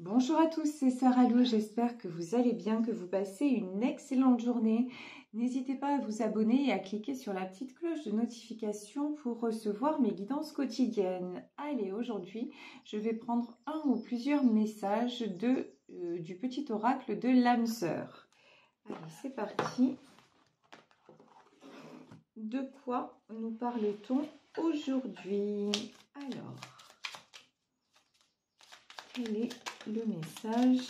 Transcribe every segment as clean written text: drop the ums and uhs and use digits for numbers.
Bonjour à tous, c'est Sarah Lou, j'espère que vous allez bien, que vous passez une excellente journée. N'hésitez pas à vous abonner et à cliquer sur la petite cloche de notification pour recevoir mes guidances quotidiennes. Allez, aujourd'hui, je vais prendre un ou plusieurs messages du petit oracle de l'âme sœur. Allez, c'est parti. De quoi nous parle-t-on aujourd'hui? Alors, quel est le message?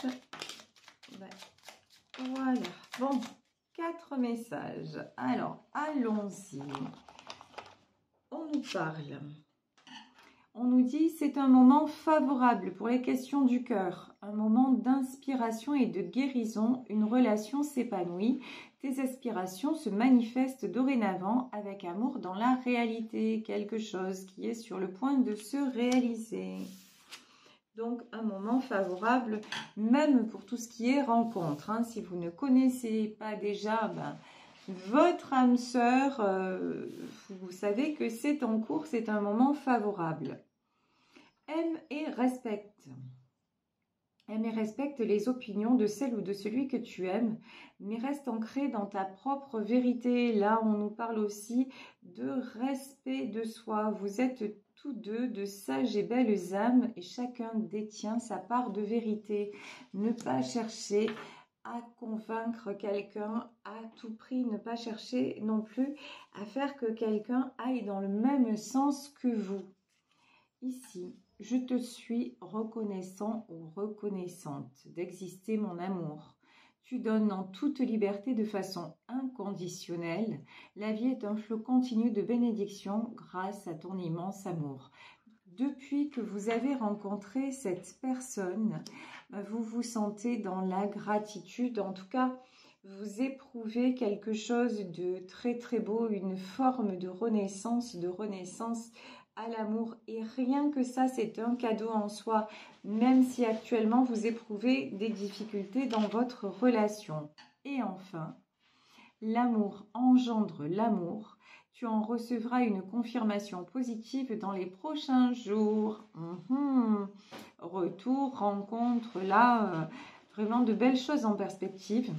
Voilà, bon, 4 messages. Alors, allons-y. On nous parle. On nous dit, c'est un moment favorable pour les questions du cœur, un moment d'inspiration et de guérison, une relation s'épanouit, tes aspirations se manifestent dorénavant avec amour dans la réalité, quelque chose qui est sur le point de se réaliser. Donc, un moment favorable, même pour tout ce qui est rencontre. Hein. Si vous ne connaissez pas déjà votre âme sœur, vous savez que c'est en cours, c'est un moment favorable. Aime et respecte. Aime et respecte les opinions de celle ou de celui que tu aimes, mais reste ancré dans ta propre vérité. Là, on nous parle aussi de respect de soi. Vous êtes tous deux de sages et belles âmes et chacun détient sa part de vérité. Ne pas chercher à convaincre quelqu'un à tout prix, ne pas chercher non plus à faire que quelqu'un aille dans le même sens que vous. Ici, je te suis reconnaissant ou reconnaissante d'exister mon amour. Tu donnes en toute liberté de façon inconditionnelle. La vie est un flot continu de bénédictions grâce à ton immense amour. Depuis que vous avez rencontré cette personne, vous vous sentez dans la gratitude. En tout cas, vous éprouvez quelque chose de très très beau, une forme de renaissance à l'amour. Et rien que ça, c'est un cadeau en soi, même si actuellement vous éprouvez des difficultés dans votre relation. Et enfin, l'amour engendre l'amour. Tu en recevras une confirmation positive dans les prochains jours. Retour, rencontre, là, vraiment de belles choses en perspective.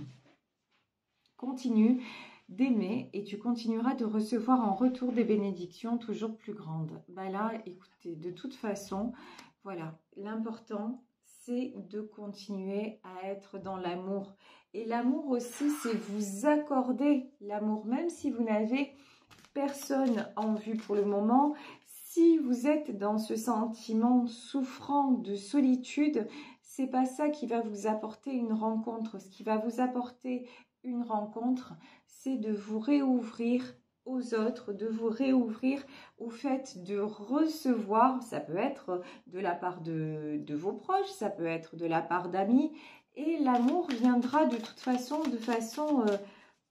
Continue d'aimer et tu continueras de recevoir en retour des bénédictions toujours plus grandes. Là, écoutez, de toute façon, voilà, l'important, c'est de continuer à être dans l'amour. Et l'amour aussi, c'est vous accorder l'amour, même si vous n'avez personne en vue pour le moment. Si vous êtes dans ce sentiment souffrant de solitude, c'est pas ça qui va vous apporter une rencontre. Ce qui va vous apporter une rencontre, c'est de vous réouvrir aux autres, de vous réouvrir au fait de recevoir. Ça peut être de la part de vos proches, ça peut être de la part d'amis, et l'amour viendra de toute façon, de façon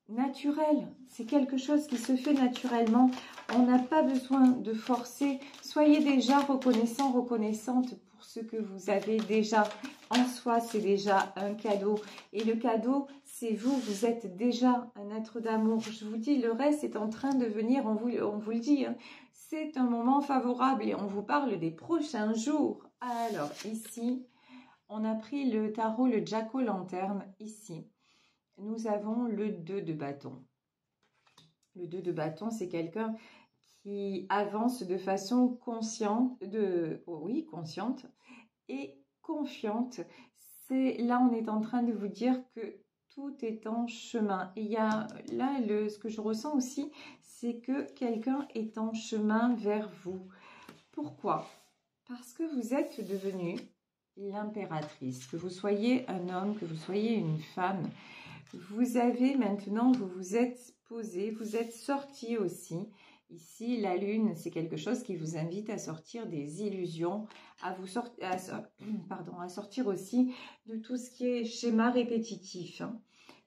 naturelle. C'est quelque chose qui se fait naturellement. On n'a pas besoin de forcer. Soyez déjà reconnaissant, reconnaissante pour ce que vous avez déjà. En soi, c'est déjà un cadeau. Et le cadeau, c'est vous. Vous êtes déjà un être d'amour. Je vous dis, le reste est en train de venir. On vous le dit. Hein. C'est un moment favorable et on vous parle des prochains jours. Alors, ici, on a pris le tarot, le Jack-o'-lanterne, ici. Nous avons le 2 de bâton. Le 2 de bâton, c'est quelqu'un qui avance de façon consciente consciente et confiante. Là, on est en train de vous dire que tout est en chemin. Et il y a là, ce que je ressens aussi, c'est que quelqu'un est en chemin vers vous. Pourquoi? Parce que vous êtes devenu l'impératrice. Que vous soyez un homme, que vous soyez une femme, vous avez maintenant, vous vous êtes posé, vous êtes sorti aussi. Ici, la lune, c'est quelque chose qui vous invite à sortir des illusions, à sortir aussi de tout ce qui est schéma répétitif. Hein.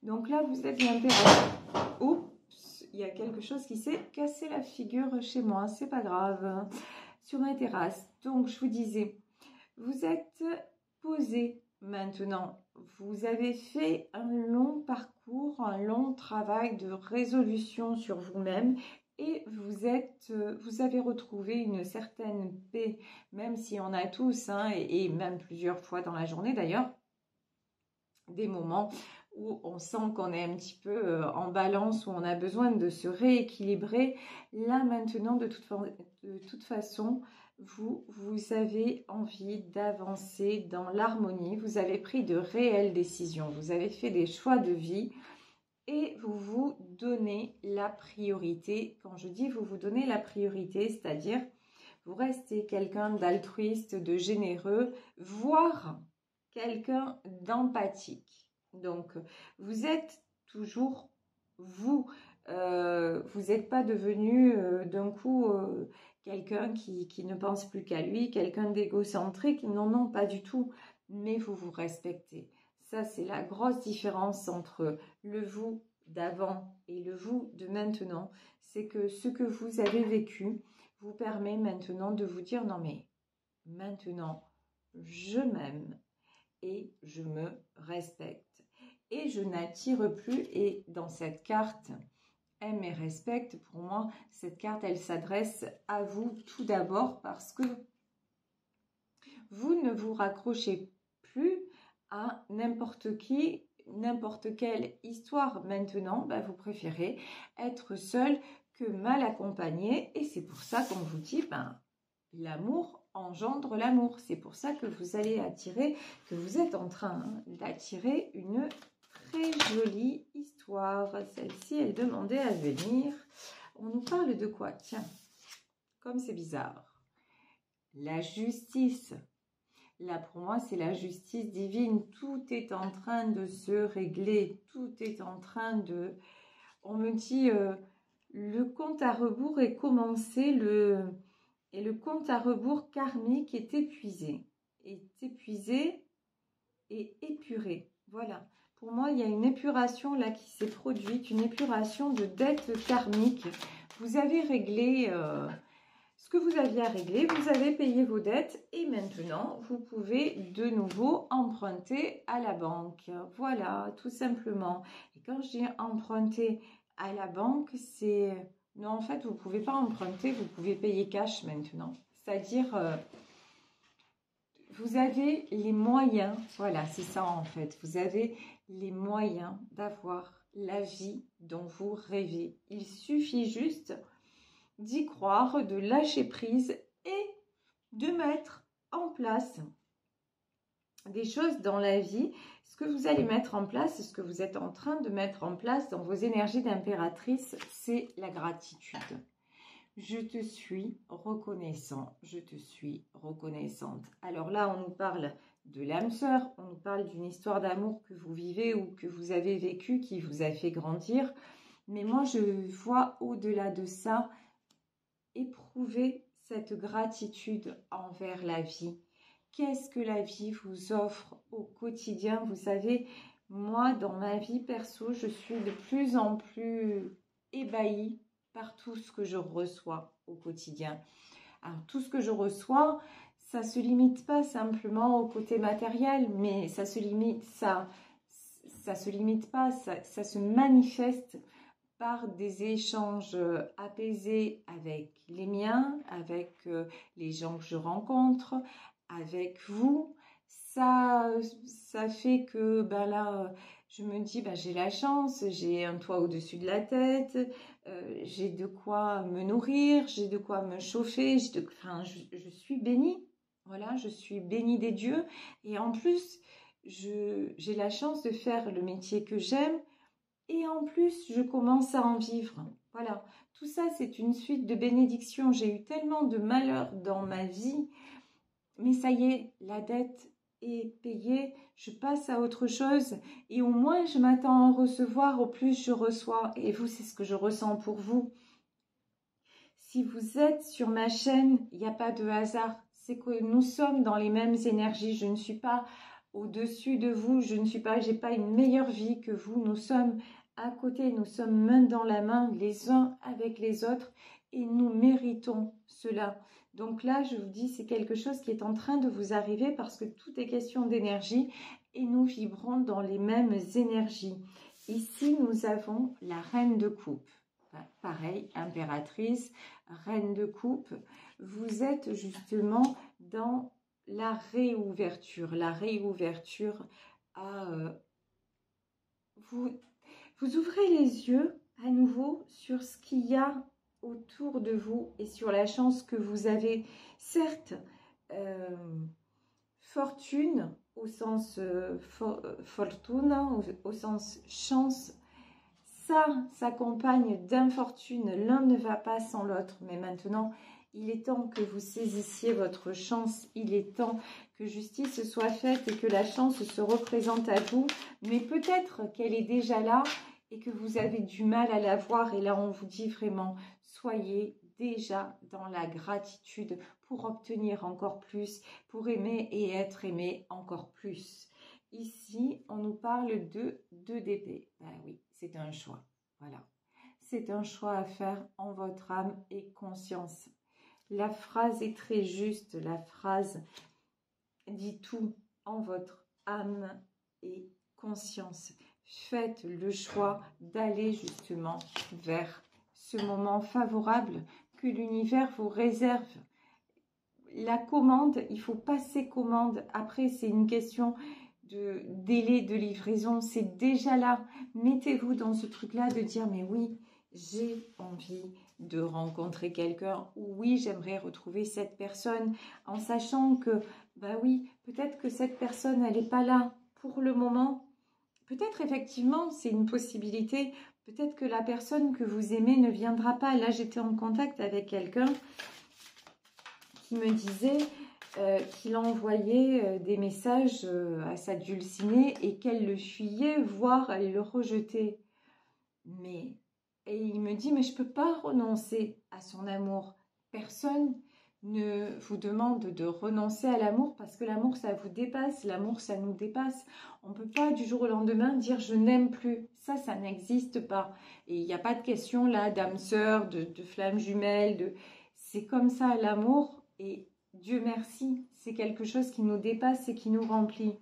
Donc là, vous êtes l'impératrice. Oups, il y a quelque chose qui s'est cassé la figure chez moi, c'est pas grave. Hein. Sur ma terrasse. Donc, je vous disais, vous êtes posé maintenant. Vous avez fait un long parcours, un long travail de résolution sur vous-même et vous avez retrouvé une certaine paix, même si on a tous, hein, et même plusieurs fois dans la journée d'ailleurs, des moments où on sent qu'on est un petit peu en balance, où on a besoin de se rééquilibrer. Là maintenant, de toute façon, vous avez envie d'avancer dans l'harmonie, vous avez pris de réelles décisions, vous avez fait des choix de vie et vous vous donnez la priorité. Quand je dis vous donnez la priorité, c'est-à-dire vous restez quelqu'un d'altruiste, de généreux, voire quelqu'un d'empathique. Donc, vous êtes toujours vous. Vous n'êtes pas devenu d'un coup quelqu'un qui ne pense plus qu'à lui, quelqu'un d'égocentrique. Non, non, pas du tout. Mais vous vous respectez. Ça, c'est la grosse différence entre le vous d'avant et le vous de maintenant. C'est que ce que vous avez vécu vous permet maintenant de vous dire non mais maintenant je m'aime et je me respecte et je n'attire plus. Et dans cette carte aime et respecte, pour moi cette carte elle s'adresse à vous tout d'abord parce que vous ne vous raccrochez plus à n'importe qui, n'importe quelle histoire. Maintenant, vous préférez être seul que mal accompagné. Et c'est pour ça qu'on vous dit, l'amour engendre l'amour. C'est pour ça que vous allez attirer, que vous êtes en train d'attirer une très jolie histoire. Celle-ci, elle demandait à venir. On nous parle de quoi? Tiens, comme c'est bizarre. La justice. Là, pour moi, c'est la justice divine. Tout est en train de se régler. Tout est en train de... On me dit, le compte à rebours est commencé. Et le compte à rebours karmique est épuisé. Est épuisé et épuré. Voilà. Pour moi, il y a une épuration là qui s'est produite. Une épuration de dettes karmiques. Vous avez réglé... ce que vous aviez à régler, vous avez payé vos dettes et maintenant, vous pouvez de nouveau emprunter à la banque. Voilà, tout simplement. Et quand je dis emprunter à la banque, c'est... Non, en fait, vous ne pouvez pas emprunter, vous pouvez payer cash maintenant. C'est-à-dire, vous avez les moyens, voilà, c'est ça en fait. Vous avez les moyens d'avoir la vie dont vous rêvez. Il suffit juste d'y croire, de lâcher prise et de mettre en place des choses dans la vie. Ce que vous allez mettre en place, ce que vous êtes en train de mettre en place dans vos énergies d'impératrice, c'est la gratitude. Je te suis reconnaissant, je te suis reconnaissante. Alors là, on nous parle de l'âme sœur, on nous parle d'une histoire d'amour que vous vivez ou que vous avez vécue, qui vous a fait grandir. Mais moi, je vois au-delà de ça, éprouver cette gratitude envers la vie. Qu'est-ce que la vie vous offre au quotidien? Vous savez, moi, dans ma vie perso, je suis de plus en plus ébahie par tout ce que je reçois au quotidien. Alors, tout ce que je reçois, ça ne se limite pas simplement au côté matériel, mais ça se limite, ça se limite pas, ça se manifeste par des échanges apaisés avec les miens, avec les gens que je rencontre, avec vous. Ça fait que là, je me dis, j'ai la chance, j'ai un toit au-dessus de la tête, j'ai de quoi me nourrir, j'ai de quoi me chauffer, je suis bénie. Voilà, je suis bénie des dieux. Et en plus, j'ai la chance de faire le métier que j'aime. Et en plus, je commence à en vivre. Voilà, tout ça, c'est une suite de bénédictions. J'ai eu tellement de malheurs dans ma vie. Mais ça y est, la dette est payée. Je passe à autre chose. Et au moins, je m'attends à en recevoir, au plus je reçois. Et vous, c'est ce que je ressens pour vous. Si vous êtes sur ma chaîne, il n'y a pas de hasard. C'est que nous sommes dans les mêmes énergies. Je ne suis pas au-dessus de vous. J'ai pas une meilleure vie que vous. Nous sommes à côté, nous sommes main dans la main, les uns avec les autres, et nous méritons cela. Donc là, je vous dis, c'est quelque chose qui est en train de vous arriver parce que tout est question d'énergie et nous vibrons dans les mêmes énergies. Ici, nous avons la reine de coupe. pareil, impératrice, reine de coupe, vous êtes justement dans la réouverture à... vous ouvrez les yeux à nouveau sur ce qu'il y a autour de vous et sur la chance que vous avez. Certes, fortune au sens fortuna, au sens chance, ça s'accompagne d'infortune. L'un ne va pas sans l'autre, mais maintenant, il est temps que vous saisissiez votre chance. Il est temps que justice soit faite et que la chance se représente à vous. Mais peut-être qu'elle est déjà là et que vous avez du mal à la voir. Et là, on vous dit vraiment, soyez déjà dans la gratitude pour obtenir encore plus, pour aimer et être aimé encore plus. Ici, on nous parle de 2 d'épée. Ben oui, c'est un choix. Voilà. C'est un choix à faire en votre âme et conscience. La phrase est très juste. La phrase dit tout en votre âme et conscience. Faites le choix d'aller justement vers ce moment favorable que l'univers vous réserve. La commande, il faut passer commande. Après, c'est une question de délai de livraison. C'est déjà là. Mettez-vous dans ce truc-là de dire, mais oui, j'ai envie de rencontrer quelqu'un. Ou oui, j'aimerais retrouver cette personne. En sachant que, bah oui, peut-être que cette personne, elle n'est pas là pour le moment. Peut-être effectivement, c'est une possibilité. Peut-être que la personne que vous aimez ne viendra pas. Là, j'étais en contact avec quelqu'un qui me disait qu'il envoyait des messages à sa dulcinée et qu'elle le fuyait, voire elle le rejetait. Et il me dit, mais je ne peux pas renoncer à son amour. Personne ne vous demande de renoncer à l'amour parce que l'amour, ça vous dépasse. L'amour, ça nous dépasse. On ne peut pas du jour au lendemain dire je n'aime plus. Ça n'existe pas. Et il n'y a pas de question là d'âme sœur, de flamme jumelle. C'est comme ça l'amour. Et Dieu merci, c'est quelque chose qui nous dépasse et qui nous remplit.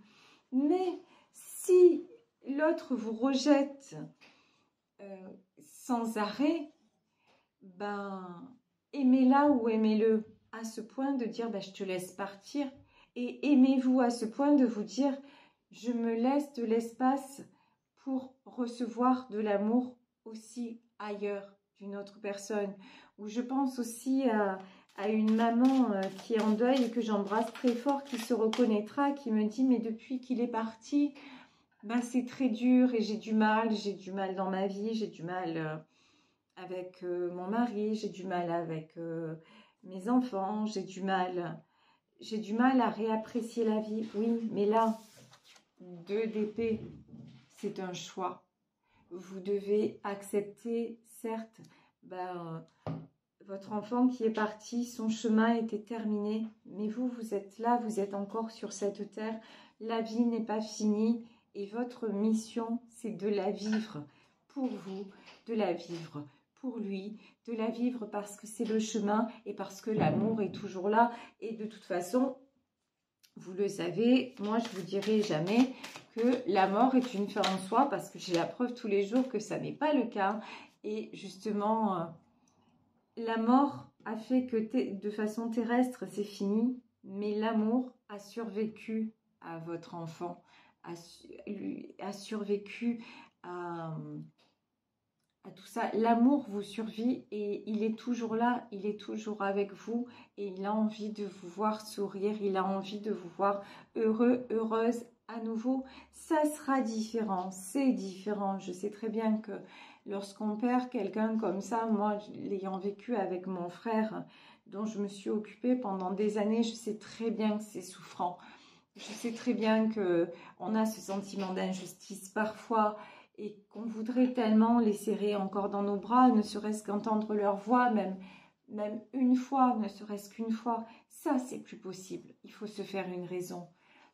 Mais si l'autre vous rejette sans arrêt, ben aimez-la ou aimez-le à ce point de dire ben, je te laisse partir, et aimez-vous à ce point de vous dire je me laisse de l'espace pour recevoir de l'amour aussi ailleurs d'une autre personne. Ou je pense aussi à une maman qui est en deuil et que j'embrasse très fort, qui se reconnaîtra, qui me dit mais depuis qu'il est parti, ben c'est très dur et j'ai du mal dans ma vie, j'ai du mal avec mon mari, j'ai du mal avec mes enfants, j'ai du mal à réapprécier la vie. Oui, mais là, 2 d'épée, c'est un choix. Vous devez accepter, certes, votre enfant qui est parti, son chemin était terminé, mais vous êtes là, vous êtes encore sur cette terre. La vie n'est pas finie et votre mission, c'est de la vivre pour vous, de la vivre pour lui, de la vivre parce que c'est le chemin et parce que l'amour est toujours là. Et de toute façon, vous le savez, moi je vous dirai jamais que la mort est une fin en soi parce que j'ai la preuve tous les jours que ça n'est pas le cas. Et justement, la mort a fait que de façon terrestre c'est fini, mais l'amour a survécu à votre enfant, a survécu à tout ça. L'amour vous survit et il est toujours là, il est toujours avec vous et il a envie de vous voir sourire, il a envie de vous voir heureux, heureuse à nouveau. Ça sera différent, c'est différent. Je sais très bien que lorsqu'on perd quelqu'un comme ça, moi l'ayant vécu avec mon frère dont je me suis occupée pendant des années, je sais très bien que c'est souffrant. Je sais très bien qu'on a ce sentiment d'injustice parfois et qu'on voudrait tellement les serrer encore dans nos bras, ne serait-ce qu'entendre leur voix, même une fois, ne serait-ce qu'une fois. Ça, c'est plus possible. Il faut se faire une raison.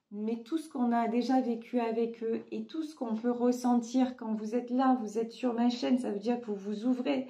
Mais tout ce qu'on a déjà vécu avec eux et tout ce qu'on peut ressentir quand vous êtes là, vous êtes sur ma chaîne, ça veut dire que vous vous ouvrez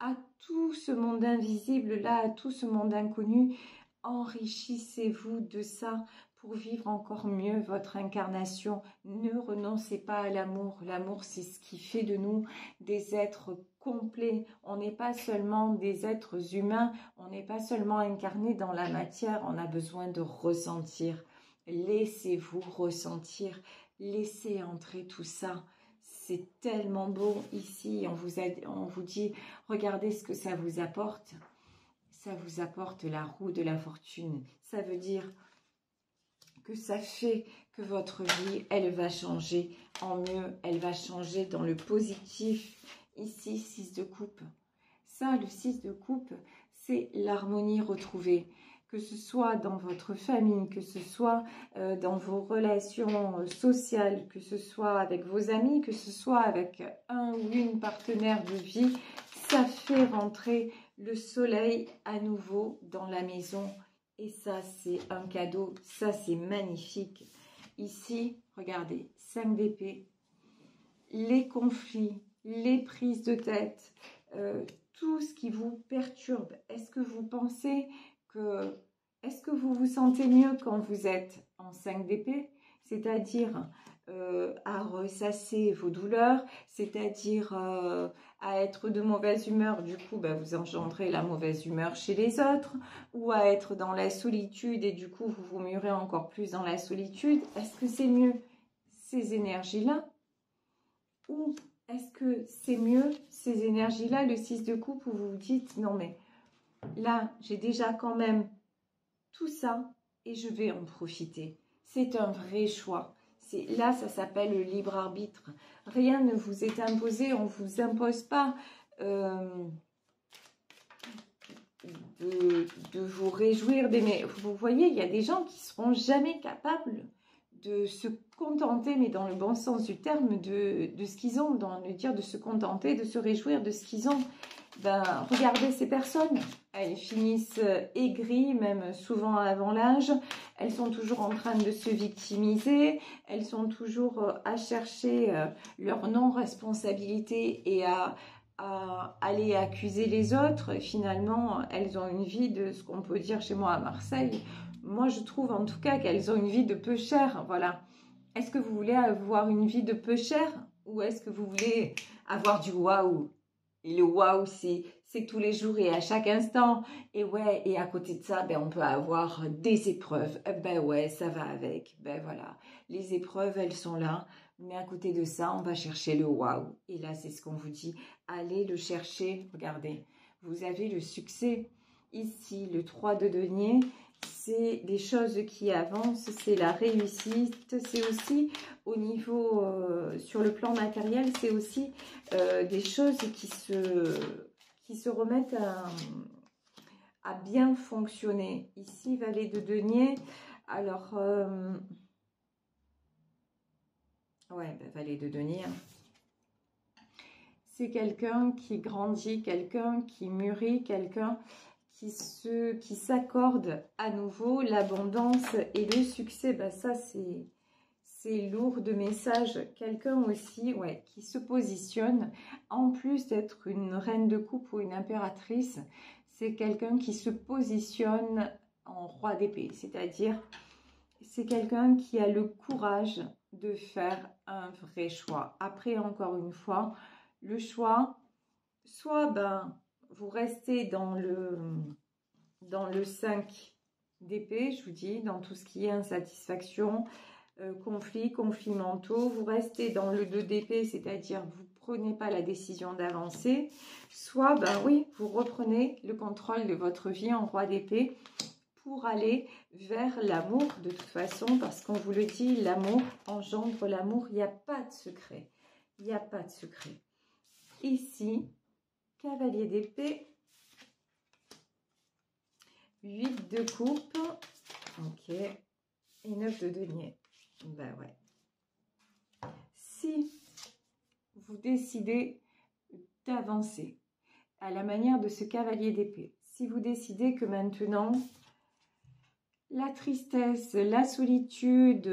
à tout ce monde invisible-là, à tout ce monde inconnu. Enrichissez-vous de ça pour vivre encore mieux votre incarnation. Ne renoncez pas à l'amour. L'amour, c'est ce qui fait de nous des êtres complet. On n'est pas seulement des êtres humains, on n'est pas seulement incarné dans la matière, on a besoin de ressentir. Laissez-vous ressentir, laissez entrer tout ça. C'est tellement beau ici, on vous dit, regardez ce que ça vous apporte. Ça vous apporte la roue de la fortune. Ça veut dire que ça fait que votre vie, elle va changer en mieux, elle va changer dans le positif. Ici, 6 de coupe. Ça, le 6 de coupe, c'est l'harmonie retrouvée. Que ce soit dans votre famille, que ce soit dans vos relations sociales, que ce soit avec vos amis, que ce soit avec un ou une partenaire de vie, ça fait rentrer le soleil à nouveau dans la maison. Et ça, c'est un cadeau. Ça, c'est magnifique. Ici, regardez, 5 d'épée. Les conflits, les prises de tête, tout ce qui vous perturbe. Est-ce que vous pensez que... Est-ce que vous vous sentez mieux quand vous êtes en 5 d'épée? C'est-à-dire à ressasser vos douleurs, c'est-à-dire à être de mauvaise humeur, du coup vous engendrez la mauvaise humeur chez les autres, ou à être dans la solitude et du coup vous vous murez encore plus dans la solitude. Est-ce que c'est mieux ces énergies-là? Ou est-ce que c'est mieux ces énergies-là, le 6 de coupe, où vous vous dites non mais là j'ai déjà quand même tout ça et je vais en profiter. C'est un vrai choix. Là, ça s'appelle le libre arbitre. Rien ne vous est imposé, on ne vous impose pas de vous réjouir. Mais vous voyez, il y a des gens qui ne seront jamais capables de se contenter, mais dans le bon sens du terme, de ce qu'ils ont, dans le dire de se contenter, de se réjouir de ce qu'ils ont. Regardez ces personnes, elles finissent aigries, même souvent avant l'âge, elles sont toujours en train de se victimiser, elles sont toujours à chercher leur non-responsabilité et à aller accuser les autres. Et finalement, elles ont une vie de ce qu'on peut dire chez moi à Marseille. Moi, je trouve en tout cas qu'elles ont une vie de peu chère, voilà. Est-ce que vous voulez avoir une vie de peu chère ou est-ce que vous voulez avoir du waouh? Et le waouh, c'est tous les jours et à chaque instant. Et ouais, et à côté de ça, on peut avoir des épreuves. Ouais, ça va avec. Voilà, les épreuves, elles sont là. Mais à côté de ça, on va chercher le waouh. Et là, c'est ce qu'on vous dit. Allez le chercher. Regardez, vous avez le succès. Ici, le 3 de denier, c'est des choses qui avancent, c'est la réussite, c'est aussi au niveau, sur le plan matériel, c'est aussi des choses qui se remettent à bien fonctionner. Ici, valet de denier, alors, valet de denier, c'est quelqu'un qui grandit, quelqu'un qui mûrit, quelqu'un qui s'accorde à nouveau l'abondance et le succès. Ça, c'est lourd de messages. Quelqu'un aussi, qui se positionne, en plus d'être une reine de coupe ou une impératrice, c'est quelqu'un qui se positionne en roi d'épée. C'est-à-dire, c'est quelqu'un qui a le courage de faire un vrai choix. Après, encore une fois, le choix, soit vous restez dans le 5 d'épée, je vous dis, dans tout ce qui est insatisfaction, conflits mentaux. Vous restez dans le 2 d'épée, c'est-à-dire vous ne prenez pas la décision d'avancer. Soit, vous reprenez le contrôle de votre vie en roi d'épée pour aller vers l'amour de toute façon, parce qu'on vous le dit, l'amour engendre l'amour. Il n'y a pas de secret. Il n'y a pas de secret. Ici, cavalier d'épée, 8 de coupe, ok, et 9 de denier. Si vous décidez d'avancer à la manière de ce cavalier d'épée, si vous décidez que maintenant, la tristesse, la solitude,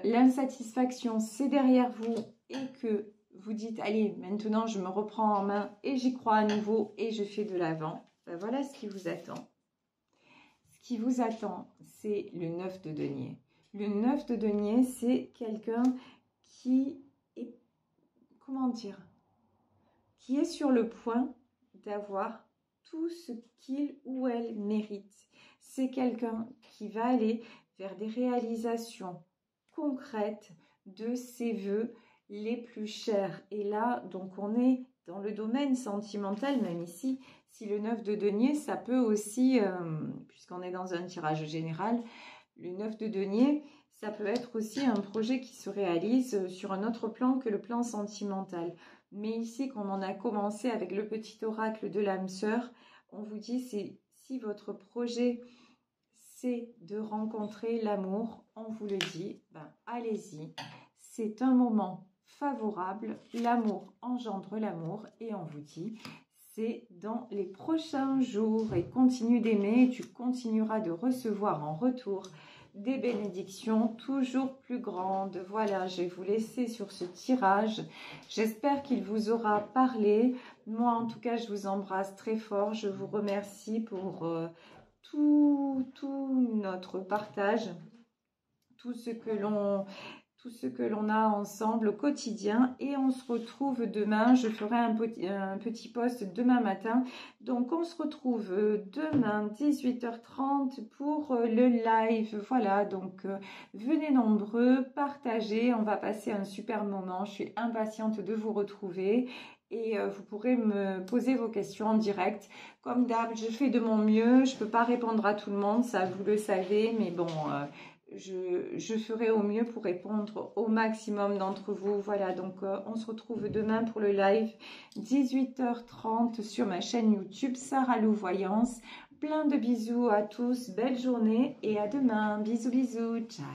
l'insatisfaction, c'est derrière vous et que vous dites, allez, maintenant je me reprends en main et j'y crois à nouveau et je fais de l'avant. Voilà ce qui vous attend. Ce qui vous attend, c'est le 9 de denier. Le 9 de denier, c'est quelqu'un qui est, qui est sur le point d'avoir tout ce qu'il ou elle mérite. C'est quelqu'un qui va aller vers des réalisations concrètes de ses vœux les plus chers. Et là, donc on est dans le domaine sentimental, même ici, si le 9 de denier, ça peut aussi, puisqu'on est dans un tirage général, le 9 de denier, ça peut être aussi un projet qui se réalise sur un autre plan que le plan sentimental. Mais ici, comme on a commencé avec le petit oracle de l'âme sœur, on vous dit, c'est si votre projet, c'est de rencontrer l'amour, on vous le dit, ben, allez-y. C'est un moment favorable, l'amour engendre l'amour et on vous dit, c'est dans les prochains jours et continue d'aimer et tu continueras de recevoir en retour des bénédictions toujours plus grandes. Voilà, je vais vous laisser sur ce tirage. J'espère qu'il vous aura parlé. Moi, en tout cas, je vous embrasse très fort. Je vous remercie pour tout notre partage, tout ce que l'on a ensemble au quotidien. Et on se retrouve demain. Je ferai un petit post demain matin. Donc, on se retrouve demain 18h30 pour le live. Voilà, donc venez nombreux, partagez. On va passer un super moment. Je suis impatiente de vous retrouver. Et vous pourrez me poser vos questions en direct. Comme d'hab, je fais de mon mieux. Je ne peux pas répondre à tout le monde, ça vous le savez. Mais bon... je ferai au mieux pour répondre au maximum d'entre vous. Voilà, donc on se retrouve demain pour le live 18h30 sur ma chaîne YouTube Sarah Lou Voyance. Plein de bisous à tous, belle journée et à demain. Bisous, bisous, ciao.